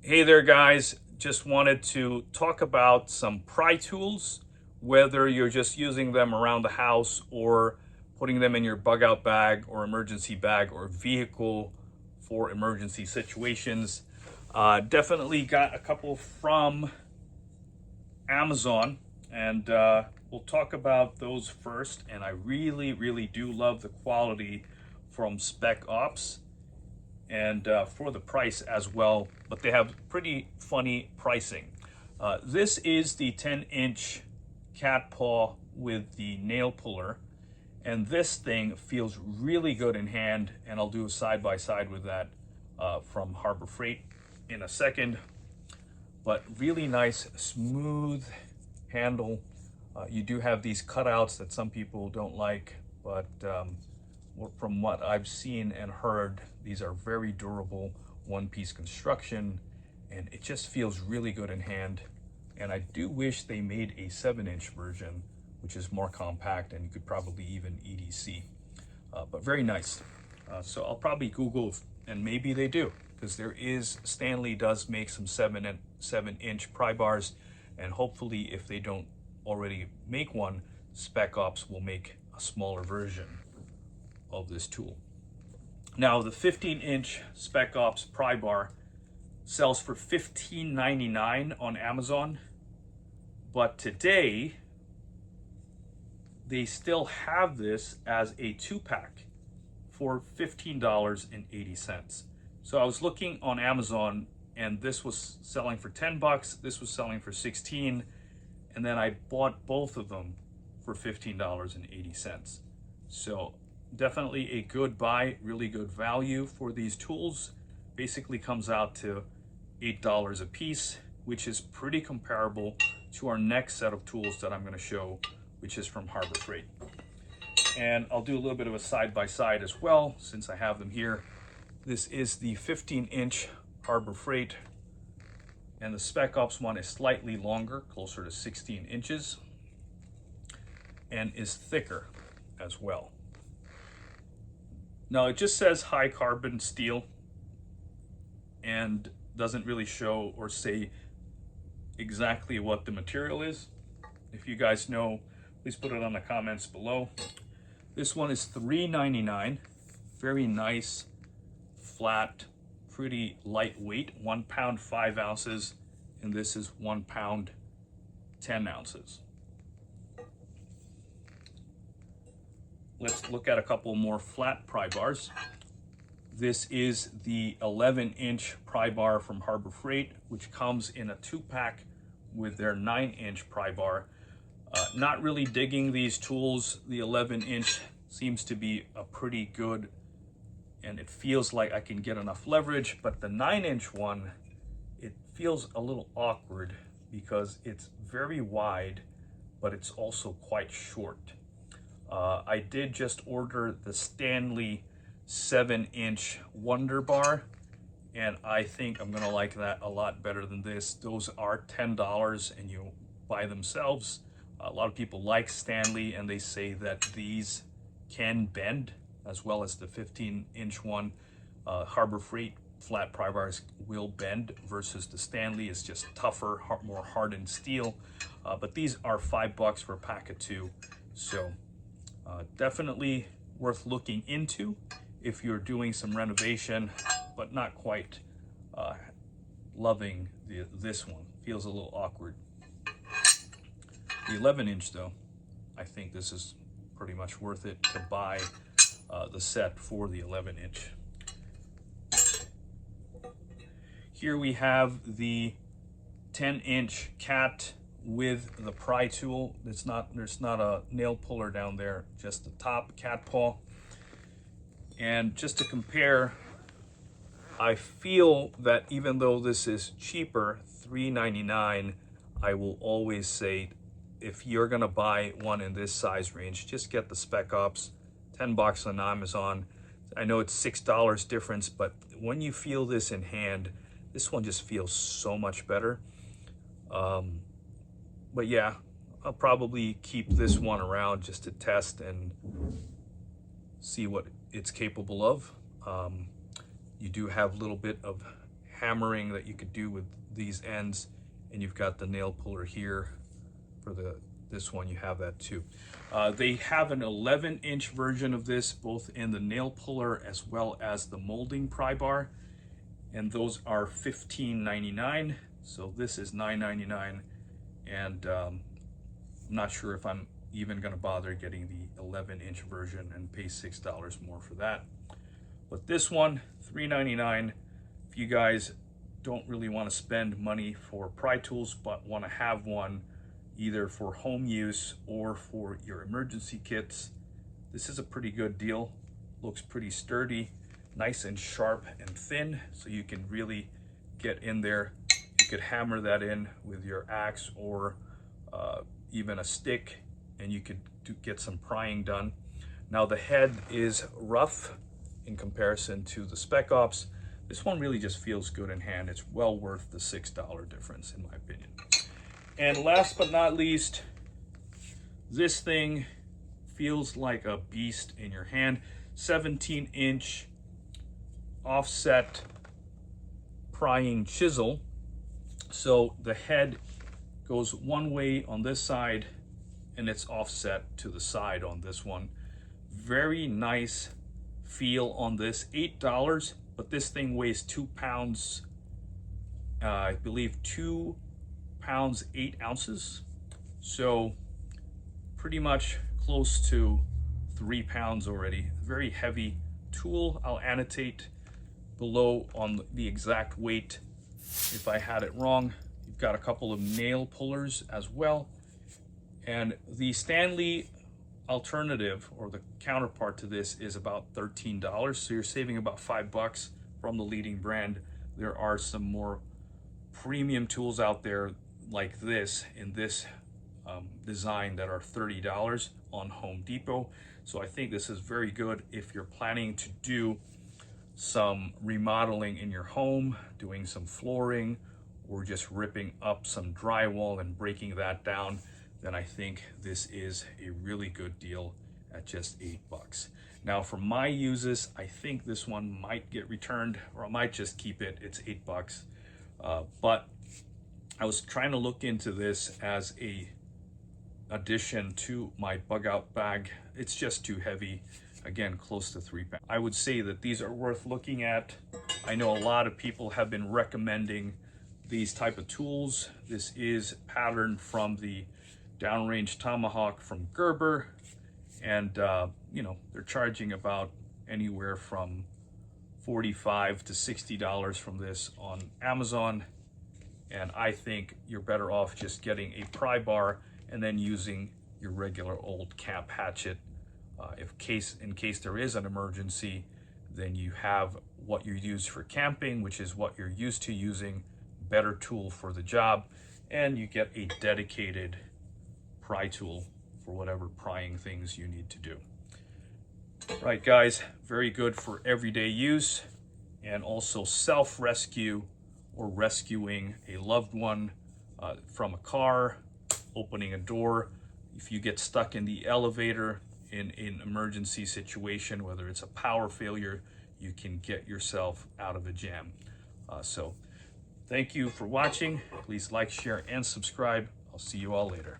Hey there, guys. Just wanted to talk about some pry tools, whether you're just using them around the house or putting them in your bug out bag or emergency bag or vehicle for emergency situations. Definitely got a couple from Amazon, and we'll talk about those first. And I really do love the quality from Spec Ops and for the price as well, but they have pretty funny pricing. This is the 10-inch cat paw with the nail puller, and this thing feels really good in hand, and I'll do a side by side with that from Harbor Freight in a second. But really nice, smooth handle. You do have these cutouts that some people don't like, but from what I've seen and heard, these are very durable, one-piece construction, and it just feels really good in hand. And I do wish they made a 7-inch version, which is more compact, and you could probably even EDC. But very nice. So I'll probably Google, and maybe they do, because Stanley does make some 7-inch pry bars, and hopefully if they don't already make one, Spec Ops will make a smaller version of this tool. Now the 15-inch Spec Ops pry bar sells for $15.99 on Amazon, but today they still have this as a 2-pack for $15.80. So I was looking on Amazon, and this was selling for 10 bucks, this was selling for 16, and then I bought both of them for $15.80. So definitely a good buy, really good value for these tools. Basically comes out to $8 a piece, which is pretty comparable to our next set of tools that I'm going to show, which is from Harbor Freight. And I'll do a little bit of a side by side as well, since I have them here. This is the 15-inch Harbor Freight, and the Spec Ops one is slightly longer, closer to 16 inches, and is thicker as well. Now it just says high carbon steel and doesn't really show or say exactly what the material is. If you guys know, please put it on the comments below. This one is $3.99. Very nice, flat, pretty lightweight, 1 pound 5 ounces, and this is 1 pound 10 ounces. Let's look at a couple more flat pry bars. This is the 11-inch pry bar from Harbor Freight, which comes in a 2-pack with their 9-inch pry bar. Not really digging these tools. The 11-inch seems to be a pretty good, and it feels like I can get enough leverage, but the 9-inch one, it feels a little awkward because it's very wide, but it's also quite short. I did just order the Stanley 7-inch Wonder Bar, and I think I'm gonna like that a lot better than this. Those are $10 and you buy themselves. A lot of people like Stanley, and they say that these can bend as well as the 15-inch one. Harbor Freight flat pry bars will bend versus the Stanley is just tougher, more hardened steel. But these are $5 for a pack of 2. So definitely worth looking into if you're doing some renovation, but not quite loving this one. Feels a little awkward. The 11-inch though, I think this is pretty much worth it to buy the set for the 11-inch. Here we have the 10-inch cat with the pry tool. There's not a nail puller down there, just the top cat paw. And just to compare, I feel that even though this is cheaper, $3.99, I will always say if you're gonna buy one in this size range, just get the Spec Ops. 10 bucks on Amazon. I know it's $6 difference, but when you feel this in hand, this one just feels so much better. But yeah, I'll probably keep this one around just to test and see what it's capable of. You do have a little bit of hammering that you could do with these ends, and you've got the nail puller here for this one. You have that too. They have an 11-inch version of this, both in the nail puller as well as the molding pry bar, and those are $15.99. So this is $9.99, and I'm not sure if I'm even going to bother getting the 11-inch version and pay $6 more for that. But this one, $3.99. If you guys don't really want to spend money for pry tools but want to have one either for home use or for your emergency kits, this is a pretty good deal. Looks pretty sturdy, nice and sharp and thin, so you can really get in there. You could hammer that in with your axe or even a stick, and you could get some prying done. Now the head is rough in comparison to the Spec Ops. This one really just feels good in hand. It's well worth the $6 difference in my opinion. And last but not least, this thing feels like a beast in your hand. 17-inch offset prying chisel. So the head goes one way on this side and it's offset to the side on this one. Very nice feel on this. $8, but this thing weighs 2 pounds, I believe 2 pounds 8 ounces, so pretty much close to 3 pounds already. Very heavy tool. I'll annotate below on the exact weight if I had it wrong. You've got a couple of nail pullers as well, and the Stanley alternative or the counterpart to this is about $13, so you're saving about $5 from the leading brand. There are some more premium tools out there like this in this design that are $30 on Home Depot. So I think this is very good if you're planning to do some remodeling in your home, doing some flooring, or just ripping up some drywall and breaking that down. Then I think this is a really good deal at just $8. Now for my uses, I think this one might get returned, or I might just keep it. It's $8, but I was trying to look into this as a addition to my bug out bag. It's just too heavy. Again, close to 3 pounds. I would say that these are worth looking at. I know a lot of people have been recommending these type of tools. This is patterned from the Downrange Tomahawk from Gerber, and you know, they're charging about anywhere from $45 to $60 from this on Amazon. And I think you're better off just getting a pry bar and then using your regular old camp hatchet. In case there is an emergency, then you have what you use for camping, which is what you're used to using, better tool for the job, and you get a dedicated pry tool for whatever prying things you need to do. Right, guys, very good for everyday use and also self-rescue or rescuing a loved one from a car, opening a door. If you get stuck in the elevator in an emergency situation, whether it's a power failure, you can get yourself out of a jam. So thank you for watching. Please like, share, and subscribe. I'll see you all later.